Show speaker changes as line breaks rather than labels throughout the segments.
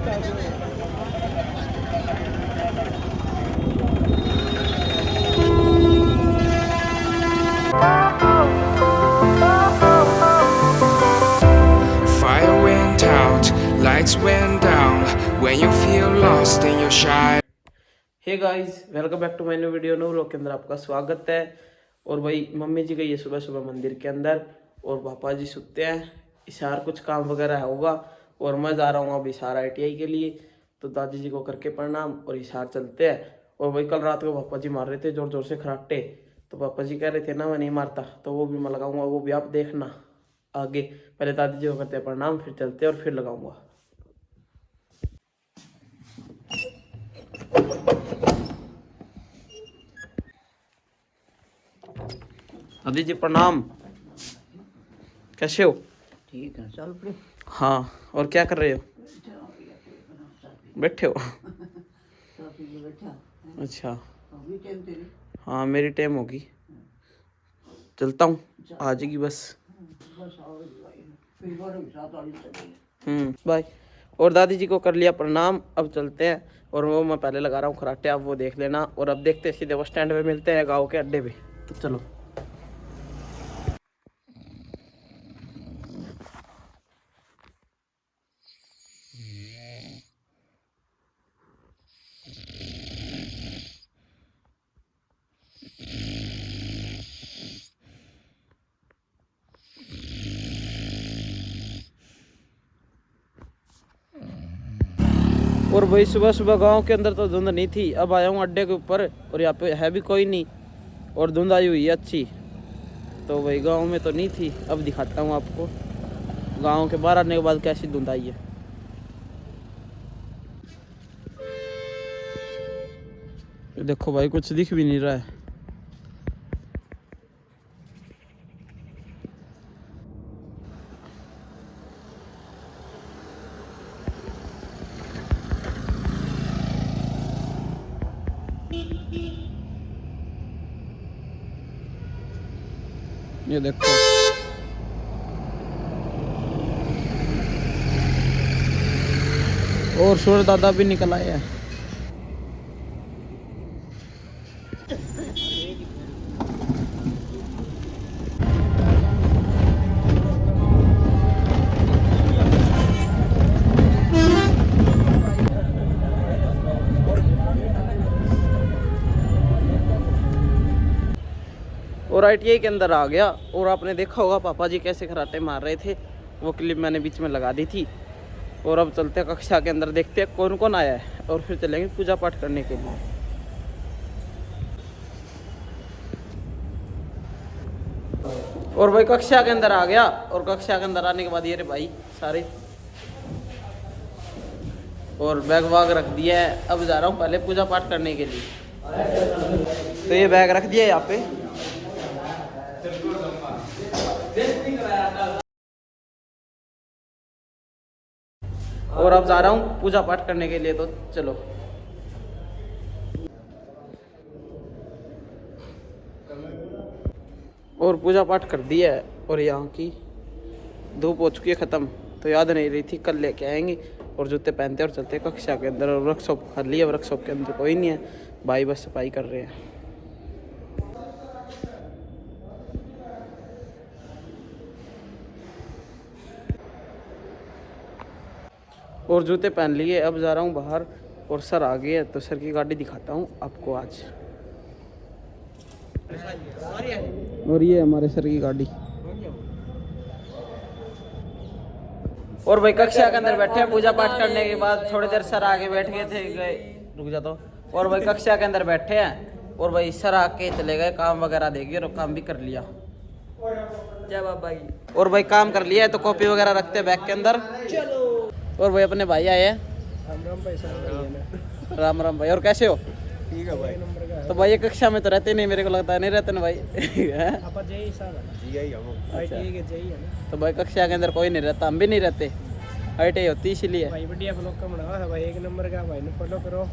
Fire went out, lights went down. When you feel lost in your shy.
Hey guys, welcome back to my new video. Noor के अंदर आपका स्वागत है। और भाई मम्मी जी गई है सुबह सुबह मंदिर के अंदर और पापा जी सुते हैं। इशार कुछ काम वगैरह होगा और मैं जा रहा हूँ अब इशार ITI के लिए। तो दादी जी को करके प्रणाम और इशार चलते हैं। और भाई कल रात को पापा जी मार रहे थे जोर जोर से खराटे, तो पापा जी कह रहे थे ना मैं नहीं मारता, तो वो भी मैं लगाऊंगा, वो भी आप देखना आगे। पहले दादी जी को करते हैं प्रणाम, फिर चलते और फिर लगाऊंगा। दादी जी प्रणाम, कैसे हो?
ठीक है, चल पड़े।
हाँ, और क्या कर रहे हो? बैठे हो?
बैठा।
अच्छा,
अभी टाइम तेरी।
हाँ मेरी टाइम होगी, चलता हूँ, आ जाएगी बस।
बस आओगी भाई, फिर बार 7:40
बाय। और दादी जी को कर लिया प्रणाम, अब चलते हैं। और वो मैं पहले लगा रहा हूँ खराटे, आप वो देख लेना। और अब देखते हैं सीधे बस स्टैंड पे मिलते हैं, गाँव के अड्डे पे। तो चलो। और भाई सुबह सुबह गांव के अंदर तो धुंध नहीं थी, अब आया हूँ अड्डे के ऊपर और यहाँ पे है भी कोई नहीं और धुंध आई हुई है अच्छी। तो भाई गांव में तो नहीं थी, अब दिखाता हूँ आपको गांव के बाहर आने के बाद कैसी धुंध आई है। ये देखो भाई, कुछ दिख भी नहीं रहा है। ये देखो, और सूर्य दादा भी निकल आए हैं। और ITI के अंदर आ गया और आपने देखा होगा पापा जी कैसे खराटे मार रहे थे, वो क्लिप मैंने बीच में लगा दी थी। और अब चलते हैं कक्षा के अंदर, देखते हैं कौन कौन आया है और फिर चलेंगे पूजा पाठ करने के लिए। और भाई कक्षा के अंदर आ गया और कक्षा के अंदर आने के बाद ये रे भाई सारे और बैग वाग रख दिया है। अब जा रहा हूँ पहले पूजा पाठ करने के लिए। तो ये बैग रख दिया यहाँ पे और अब जा रहा हूँ पूजा पाठ करने के लिए। तो चलो। और पूजा पाठ कर दिया है और यहाँ की धूप हो चुकी है ख़त्म, तो याद नहीं रही थी, कल लेके आएंगे। और जूते पहनते और चलते कक्षा के अंदर। और वर्कशॉप कर लिया, वर्कशॉप के अंदर कोई नहीं है, भाई बस सफाई कर रहे हैं। और जूते पहन लिए, अब जा रहा हूँ बाहर। और सर आ गए हैं, तो सर की गाड़ी दिखाता हूँ आपको आज। और ये हमारे सर की गाड़ी। और भाई कक्षा के अंदर बैठे पूजा पाठ करने के बाद, थोड़ी देर सर आगे बैठ गए थे, गए रुक जा तो। और भाई कक्षा के अंदर बैठे हैं और भाई सर आके चले गए, काम वगैरह देगी और काम भी कर लिया। जय बाबा की। और भाई काम कर लिया है तो कॉपी वगैरह रखते हैं बैग के अंदर। चलो। और भाई अपने भाई आए हैं।
राम राम भाई।
राम राम भाई, और कैसे हो?
ठीक है भाई।
तो भाई ये कक्षा में तो रहते नहीं, मेरे को लगता है नहीं रहते ना भाई।
आपा जय सर जी आई हम ITI के जय है ना।
तो भाई कक्षा के अंदर कोई नहीं रहता, हम भी नहीं रहते, ITI होती इसलिए।
भाई बढ़िया ब्लॉग का बनावा है भाई, एक नंबर का। भाई ने फॉलो करो,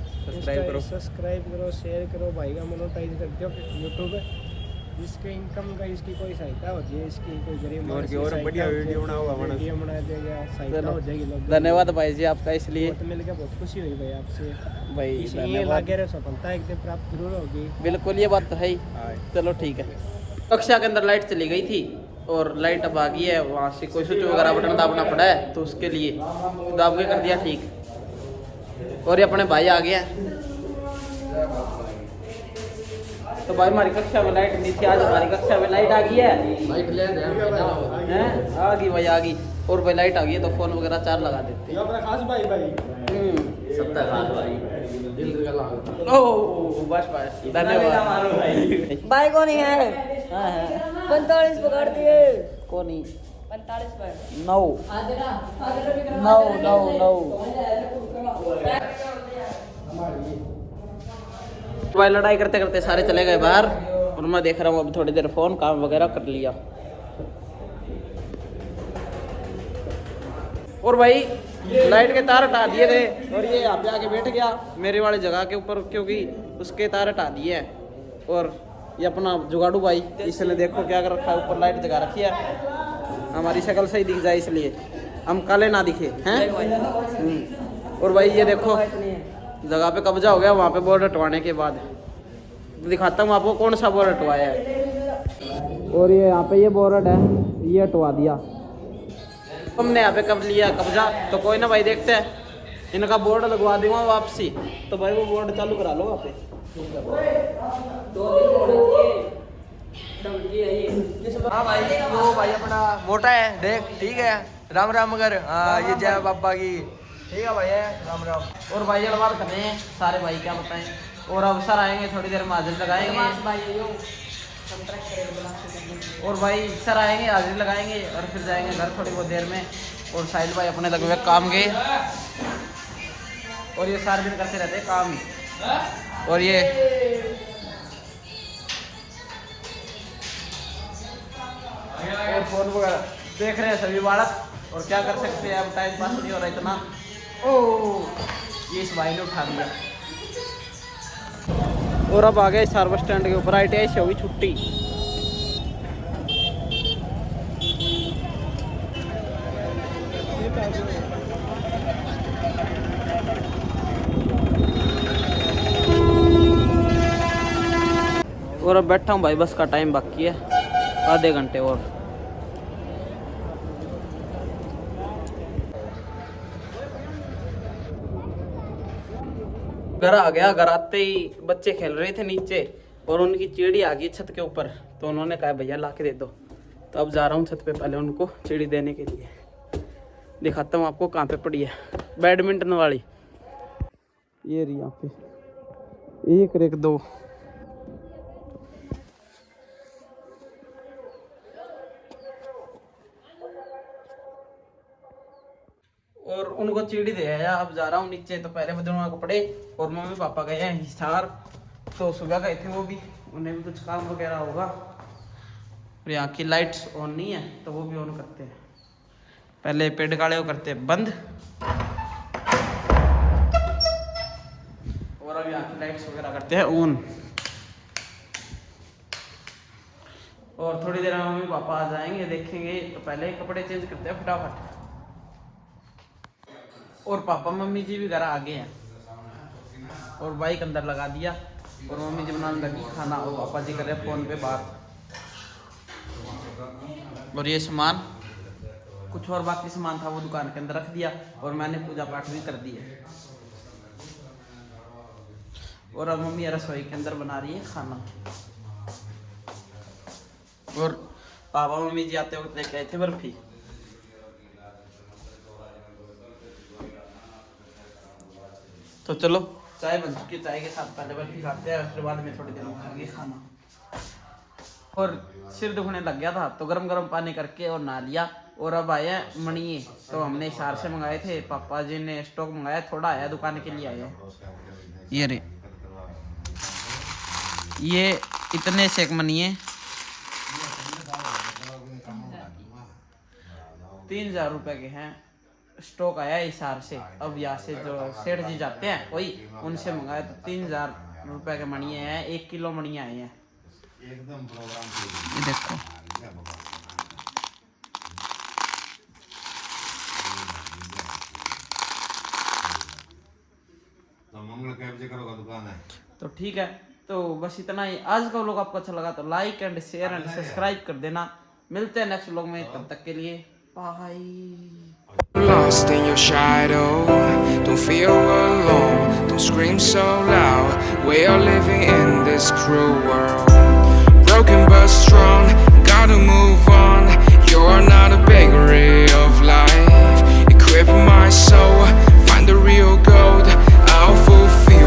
सब्सक्राइब करो,
शेयर करो, भाई का मोनेटाइज कर दो YouTube पे। इसके इनकम का इसकी कोई सहायता होती है, इसकी कोई गरीब
और की और बढ़िया वीडियो बना हुआ मानस।
वीडियो बना देगा, सहायता हो जाएगी लोग।
धन्यवाद भाई जी आपका, इसलिए
बहुत मिल के बहुत खुशी हुई भाई आपसे
भाई
ये
धन्यवाद।
लागे रहे, सफलता एक दिन प्राप्त जरूर होगी।
बिल्कुल ये बात तो है ही। चलो ठीक है। कक्षा के अंदर लाइट चली गई थी और लाइट अब आ गई है, वहाँ से कोई स्विच वगैरह बटन दाबना पड़ा है तो उसके लिए दाब के कर दिया ठीक। और ये अपने भाई आ गया तो भाई हमारी कक्षा में लाइट नहीं थी, आज हमारी कक्षा में लाइट आ गई है।
लाइट ले दे
हैं आ गई भाई, आ गई। और भाई लाइट आ गई है तो फोन वगैरह चार्ज लगा देते।
ये अपना खास भाई भाई
सबका खास भाई दिल का लाग।
ओ बस बस धन्यवाद।
भाई कौन है?
हाँ है
45 पकड़ दिए।
कौन ही
45 पर
9 भाई लड़ाई करते करते सारे चले गए बाहर और मैं देख रहा हूँ अब थोड़ी देर फोन काम वगैरह कर लिया। और भाई लाइट के तार हटा दिए थे और ये यहाँ पे आके बैठ गया मेरे वाली जगह के ऊपर, क्योंकि उसके तार हटा दिए हैं। और ये अपना जुगाड़ू भाई, इसने देखो क्या कर रखा है, ऊपर लाइट जगा रखी है, हमारी शक्ल सही दिख जाए इसलिए, हम काले ना दिखे हैं। और भाई ये देखो जगह पे कब्जा हो गया, वहाँ पे बोर्ड हटवाने के बाद दिखाता हूँ आपको कौन सा बोर्ड हटवाया है। और ये यहाँ पे ये बोर्ड है, ये हटवा दिया हमने यहाँ पे कब लिया कब्जा। तो कोई ना भाई देखते हैं, इनका बोर्ड लगवा दूंगा वापसी, तो भाई वो बोर्ड चालू करा लो वहाँ पे।
हाँ भाई वो भाई अपना मोटा है देख, ठीक है। राम राम कर। हाँ ये जय बाबा की, ठीक है भाई है। राम राम।
और भाई अड़वार कर रहे हैं सारे भाई, क्या बताएं। और अब सर आएंगे थोड़ी देर में, हाजिर लगाएंगे। और भाई सर आएंगे हाजिर लगाएंगे और फिर जाएंगे घर थोड़ी बहुत देर में। और साहिल भाई अपने लगे हुए काम गए, और ये सारे दिन करते रहते हैं काम ही।
और ये
और फोन वगैरह देख रहे हैं सभी बालक, और क्या कर सकते हैं, अब टाइम पास नहीं हो रहा इतना। ओ ये इस भाई ने उठा दिया। और अब आ गए सार बस स्टैंड के ऊपर, ITI से होगी छुट्टी। और अब बैठा हूँ भाई, बस का टाइम बाकी है आधे घंटे और। घर आ गया, घर आते ही बच्चे खेल रहे थे नीचे और उनकी चिड़ी आ गई छत के ऊपर, तो उन्होंने कहा भैया ला के दे दो। तो अब जा रहा हूँ छत पे पहले उनको चिड़ी देने के लिए। दिखाता हूँ आपको कहाँ पे पड़ी है, बैडमिंटन वाली ये रही यहाँ पे, एक रेक दो। और उनको चिड़ी दे आया, अब जा रहा हूँ नीचे। तो पहले बदलूंगा कपड़े, और मम्मी पापा गए हैं हिसार, तो सुबह गए थे वो भी, उन्हें भी कुछ काम वगैरह होगा। और यहाँ की लाइट्स ऑन नहीं है तो वो भी ऑन करते हैं, पहले पेड़ गाड़े वो करते हैं बंद। और अब यहाँ की लाइट्स वगैरह करते हैं ऑन। और थोड़ी देर में मम्मी पापा आ जाएंगे, देखेंगे। तो पहले कपड़े चेंज करते हैं फटाफट। और पापा मम्मी जी भी घर आ गए हैं और बाइक अंदर लगा दिया, और मम्मी जी बनाने लगी खाना और पापा जी कर रहे फोन पे बात। और ये सामान कुछ और बाकी सामान था वो दुकान के अंदर रख दिया, और मैंने पूजा पाठ भी कर दिया। और अब मम्मी रसोई के अंदर बना रही है खाना। और पापा मम्मी जी आते वक्त लेके आए थे बर्फी। तो चलो चाय बन चुकी है, चाय के साथ पहले बर्फी खाते हैं, उसके बाद में थोड़ी देर में खाएंगे खाना। और सिर दुखने लग गया था तो गरम गरम पानी करके और नहा लिया। और अब आए मणिये, तो हमने हिसार से मंगाए थे, पापा जी ने स्टॉक मंगाया, थोड़ा आया दुकान के लिए आया। ये रे ये इतने से एक मणिये 3000 रुपए के हैं, स्टॉक आया है हिसार से। अब यहाँ से जो सेठ जी जाते हैं वही उनसे मंगाए, तो 3000 रुपए के मणिये हैं, 1 किलो मणिये आए हैं।
ये देखो
तो ठीक है, तो बस इतना ही आज का व्लॉग आपको अच्छा लगा तो like and share and subscribe कर देना। मिलते हैं नेक्स्ट व्लॉग में, तब तक के लिए bye.
Lost in your shadow, don't feel alone, don't scream so loud. We are living in this cruel world, broken but strong, gotta move